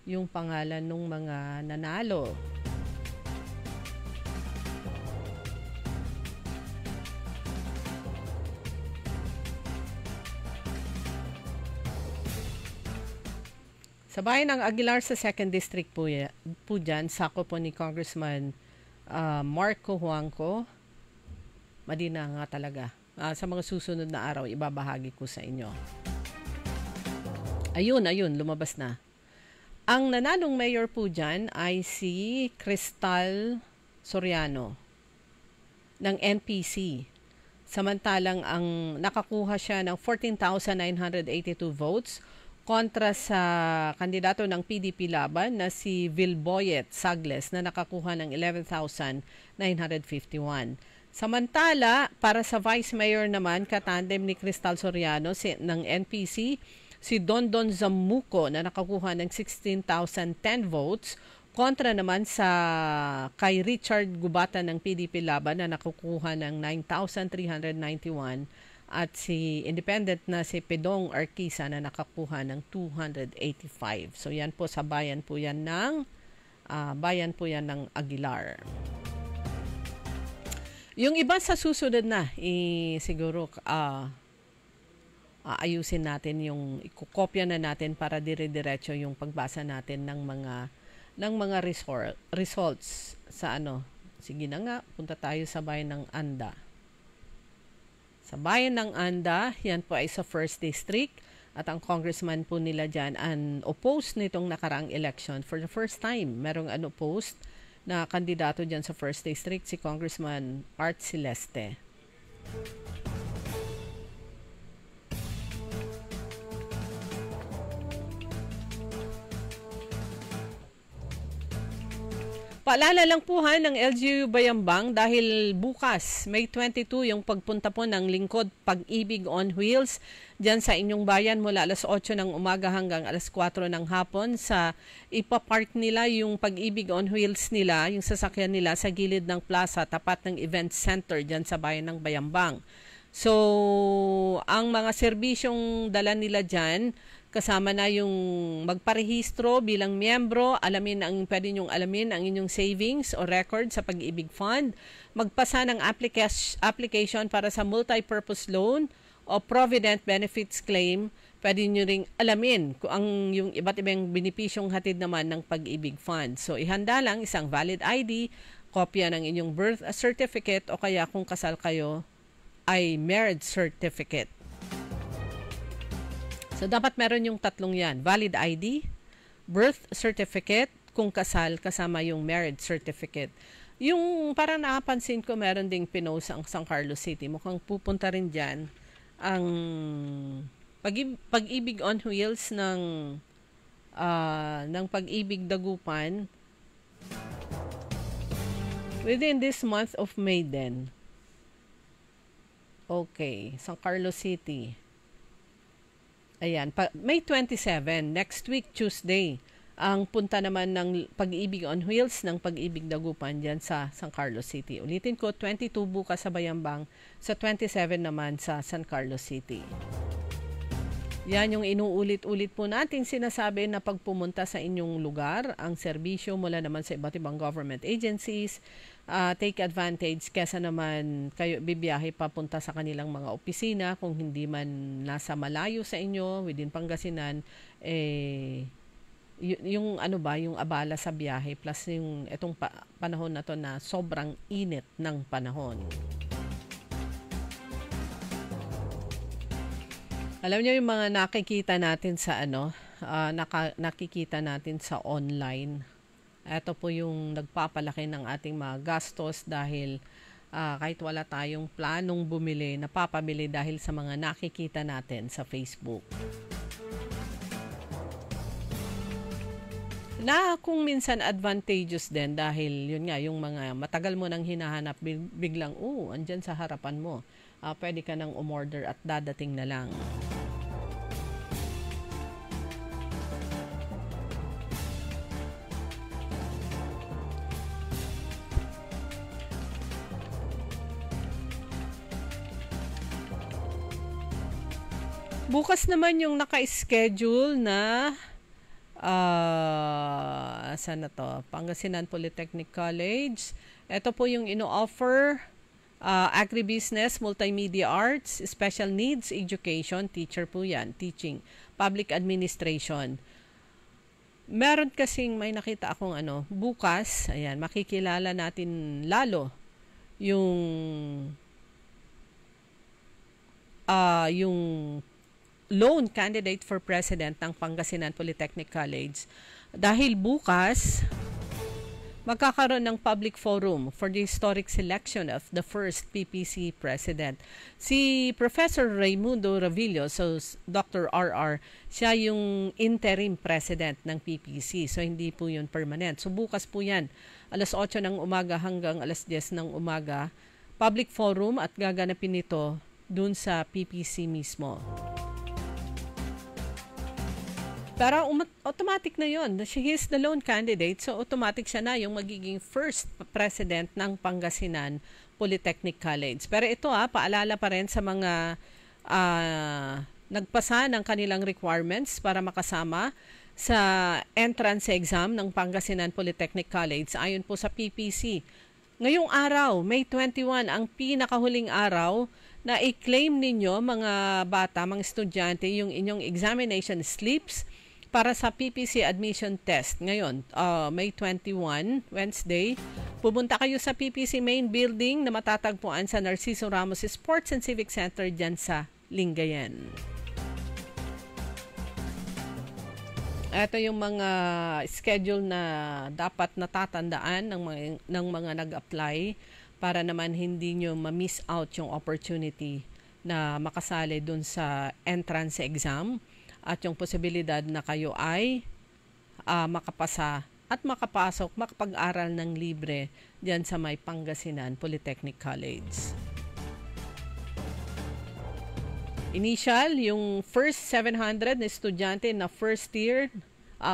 D: yung pangalan ng mga nanalo. Sa bayan ng Aguilar sa 2nd District po dyan, sako po ni Congressman Marco Juanco. Madina nga talaga. Sa mga susunod na araw, ibabahagi ko sa inyo. Ayun, lumabas na. Ang nanalong mayor po dyan ay si Cristal Soriano ng NPC. Samantalang ang nakakuha siya ng 14,982 votes kontra sa kandidato ng PDP laban na si Vilboyet Sagles na nakakuha ng 11,951. Samantala, para sa Vice Mayor naman, katandem ni Cristal Soriano ng NPC, si Dondon Zamuco na nakakuha ng 16,010 votes, kontra naman sa kay Richard Gubata ng PDP laban na nakakuha ng 9,391 at si independent na si Pedong Arquisa na nakakuha ng 285. So yan po sa bayan po yan ng Aguilar. Yung iba sa susunod na, siguro ayusin natin yung ikukopya na natin para dire-diretso yung pagbasa natin ng mga results sa ano. Sige na nga, punta tayo sa bayan ng Anda. Sa bayan ng Anda, yan po ay sa 1st District. At ang congressman po nila dyan opposed nitong nakaraang election. For the first time, merong unopposed na kandidato dyan sa 1st District, si Congressman Art Celeste. Paalala lang po ng LGU Bayambang dahil bukas, May 22, yung pagpunta po ng Lingkod Pag-ibig on Wheels dyan sa inyong bayan mula alas 8 ng umaga hanggang alas 4 ng hapon sa ipapark nila yung Pag-ibig on Wheels nila, yung sasakyan nila sa gilid ng plaza tapat ng event center dyan sa bayan ng Bayambang. So, ang mga serbisyong dala nila dyan, kasama na yung magparehistro bilang miyembro, pwede nyong alamin ang inyong savings o record sa Pag-ibig Fund, magpasa ng application para sa multi-purpose loan o provident benefits claim, pwede nyo ring alamin kung yung iba't ibang benepisyong hatid naman ng Pag-ibig Fund. So, ihanda lang isang valid ID, kopya ng inyong birth certificate o kaya kung kasal kayo ay marriage certificate. So, dapat meron yung tatlong yan. Valid ID, birth certificate, kung kasal, kasama yung marriage certificate. Yung parang nakapansin ko, meron ding pinost ang San Carlos City. Mukhang pupunta rin dyan ang Pag-ibig on Wheels ng Pag-ibig Dagupan within this month of May din. Okay, San Carlos City. Ayan, May 27, next week, Tuesday, ang punta naman ng Pag-ibig on Wheels ng Pag-ibig Dagupan dyan sa San Carlos City. Ulitin ko, 22 bukas sa Bayambang, sa 27 naman sa San Carlos City. Yan yung inuulit-ulit po natin sinasabi na pag pumunta sa inyong lugar, ang serbisyo mula naman sa iba't ibang government agencies, take advantage kesa naman kayo bibiyahe papunta sa kanilang mga opisina kung hindi man nasa malayo sa inyo, within Pangasinan, yung abala sa biyahe plus yung itong panahon na to na sobrang init ng panahon. Alam niyo yung mga nakikita natin sa nakikita natin sa online. Ito po yung nagpapalaki ng ating mga gastos dahil kahit wala tayong planong bumili, napapabili dahil sa mga nakikita natin sa Facebook. Na kung minsan advantageous din dahil yun nga, yung mga matagal mo nang hinahanap, biglang, andyan sa harapan mo. Pwede ka nang umorder at dadating na lang. Bukas naman yung naka-schedule na saan na to? Pangasinan Polytechnic College. Ito po yung ino-offer agribusiness, multimedia arts, special needs education, teacher po yan, teaching, public administration. Meron kasing may nakita akong bukas, ayan, makikilala natin lalo yung lone candidate for president ng Pangasinan Polytechnic College. Dahil bukas, magkakaroon ng public forum for the historic selection of the first PPC president. Si Professor Raimundo Ravillo, so Dr. RR, siya yung interim president ng PPC. So hindi po yun permanent. So bukas po yan, alas 8 ng umaga hanggang alas 10 ng umaga, public forum at gaganapin ito dun sa PPC mismo. Pero automatic na yun. He is the lone candidate, so automatic siya na yung magiging first president ng Pangasinan Polytechnic College. Pero ito paalala pa rin sa mga nagpasa ng kanilang requirements para makasama sa entrance exam ng Pangasinan Polytechnic College ayon po sa PPC. Ngayong araw, May 21, ang pinakahuling araw na i-claim ninyo mga bata, mga estudyante, yung inyong examination slips para sa PPC admission test. Ngayon, May 21, Wednesday, pumunta kayo sa PPC Main Building na matatagpuan sa Narciso Ramos Sports and Civic Center dyan sa Lingayen. Ito yung mga schedule na dapat natatandaan ng mga nag-apply para naman hindi nyo ma-miss out yung opportunity na makasali dun sa entrance exam at yung posibilidad na kayo ay makapasa at makapasok, makapag-aral ng libre diyan sa may Pangasinan Polytechnic College. Initial, yung first 700 na estudyante na first year,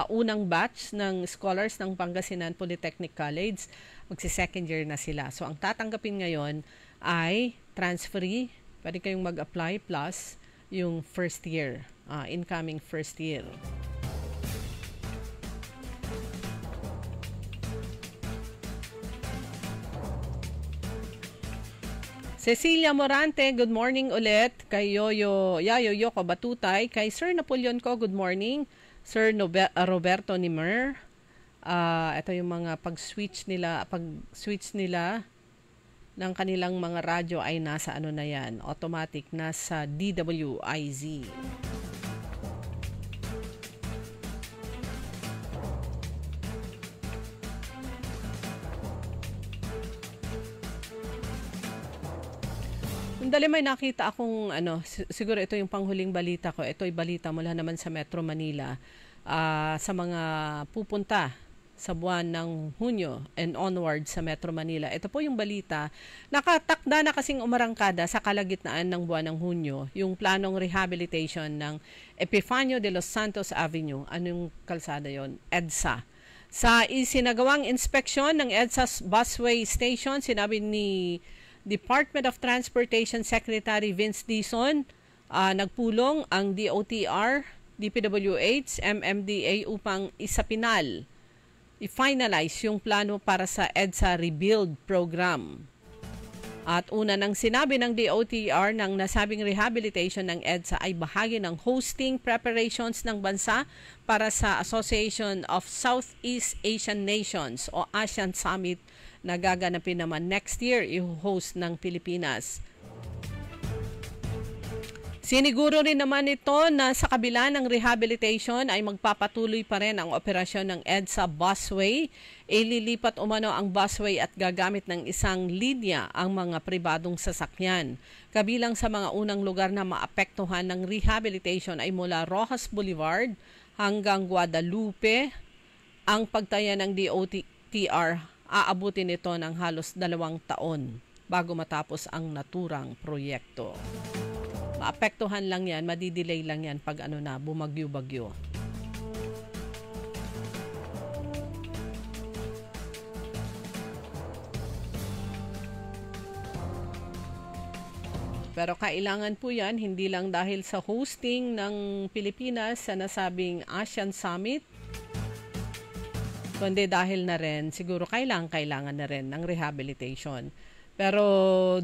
D: unang batch ng scholars ng Pangasinan Polytechnic College, magsi-second year na sila. So, ang tatanggapin ngayon ay transferee, pwede kayong mag-apply plus yung first year, incoming first year. Cecilia Morante, good morning ulit. Kay Yayo Yoko Batutay. Kay Sir Napoleon ko, good morning. Sir Roberto Nimer. Ito yung mga pag-switch nila ng kanilang mga radyo ay nasa ano na yan. Automatic, nasa DWIZ. Dali may nakita akong siguro ito yung panghuling balita ko. Ito ay balita mula naman sa Metro Manila sa mga pupunta sa buwan ng Hunyo and onward sa Metro Manila. Ito po yung balita. Nakatakda na kasing umarangkada sa kalagitnaan ng buwan ng Hunyo yung planong rehabilitation ng Epifanio de los Santos Avenue. Anong kalsada yon? EDSA. Sa isinagawang inspeksyon ng EDSA busway station, sinabi ni Department of Transportation Secretary Vince Dizon, nagpulong ang DOTR, DPWH, MMDA upang i-finalize yung plano para sa EDSA Rebuild Program. At una nang sinabi ng DOTR ng nasabing rehabilitation ng EDSA ay bahagi ng hosting preparations ng bansa para sa Association of Southeast Asian Nations o ASEAN Summit na gaganapin naman next year i-host ng Pilipinas. Siniguro rin naman ito na sa kabila ng rehabilitation ay magpapatuloy pa rin ang operasyon ng EDSA busway. Ililipat umano ang busway at gagamit ng isang linya ang mga pribadong sasakyan. Kabilang sa mga unang lugar na maapektuhan ng rehabilitation ay mula Rojas Boulevard hanggang Guadalupe. Ang pagtaya ng DOTR aabutin ito ng halos 2 taon bago matapos ang naturang proyekto. Maapektuhan lang yan, madidelay lang yan pag bumagyo-bagyo. Pero kailangan po yan, hindi lang dahil sa hosting ng Pilipinas sa nasabing ASEAN Summit, kundi dahil na rin, siguro kailangan na rin ng rehabilitation. Pero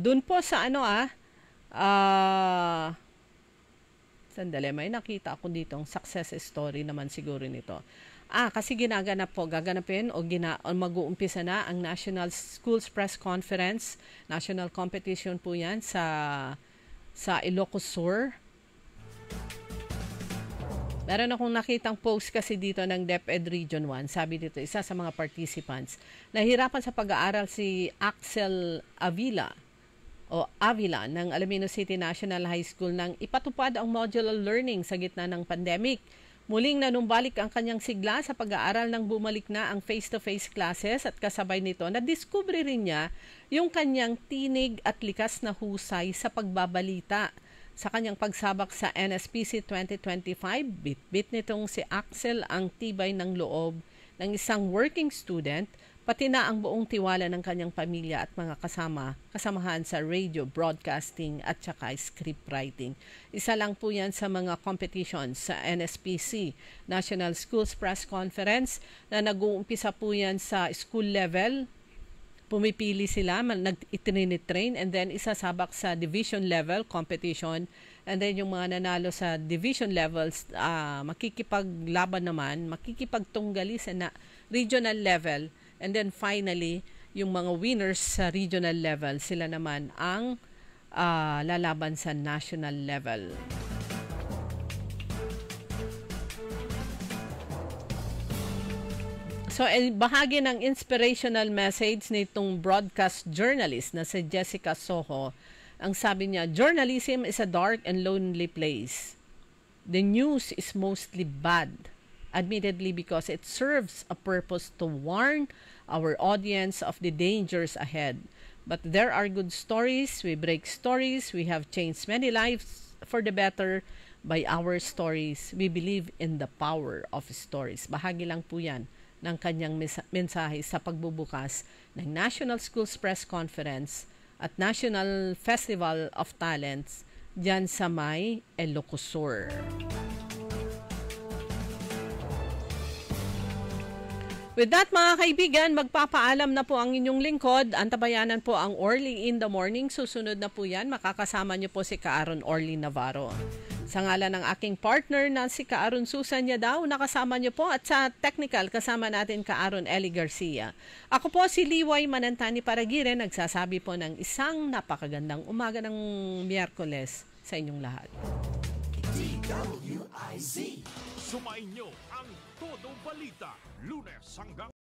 D: dun po sa sandali, may nakita ako ditong success story naman siguro nito. Kasi gaganapin o mag-uumpisa na ang National Schools Press Conference. National competition po yan sa Ilocos Sur. Meron akong nakitang post kasi dito ng DepEd Region 1. Sabi dito, isa sa mga participants, nahirapan sa pag-aaral si Axel Avila ng Alaminos City National High School nang ipatupad ang modular learning sa gitna ng pandemic. Muling nanumbalik ang kanyang sigla sa pag-aaral nang bumalik na ang face-to-face classes at kasabay nito, nadiskubre rin niya yung kanyang tinig at likas na husay sa pagbabalita. Sa kanyang pagsabak sa NSPC 2025, bit-bit nitong si Axel ang tibay ng loob ng isang working student, pati na ang buong tiwala ng kanyang pamilya at mga kasamahan sa radio, broadcasting at saka script writing. Isa lang po yan sa mga competitions sa NSPC, National Schools Press Conference, na nag-uumpisa po yan sa school level. Pumipili sila, nag-train and then isasabak sa division level competition, and then yung mga nanalo sa division levels makikipaglaban naman, makikipagtunggali sa regional level, and then finally yung mga winners sa regional level, sila naman ang lalaban sa national level. So, bahagi ng inspirational message nitong broadcast journalist na si Jessica Soho, ang sabi niya, journalism is a dark and lonely place. The news is mostly bad, admittedly because it serves a purpose to warn our audience of the dangers ahead. But there are good stories, we break stories, we have changed many lives for the better by our stories. We believe in the power of stories. Bahagi lang po yan ng kanyang mensahe sa pagbubukas ng National Schools Press Conference at National Festival of Talents dyan sa may Ilocosur. With that, mga kaibigan, magpapaalam na po ang inyong lingkod. Antabayanan po ang Orly in the Morning. Susunod na po yan. Makakasama niyo po si Kaaron Orly Navarro. Sa ngalan ng aking partner na si Kaaron Susan Yadaw, nakasama niyo po. At sa technical, kasama natin Kaaron Eli Garcia. Ako po si Liway Manantani Paragiren, nagsasabi po ng isang napakagandang umaga ng Miyerkules sa inyong lahat.
B: DWIZ.
A: Sumainyo ang Todo Balita, Lunes hanggang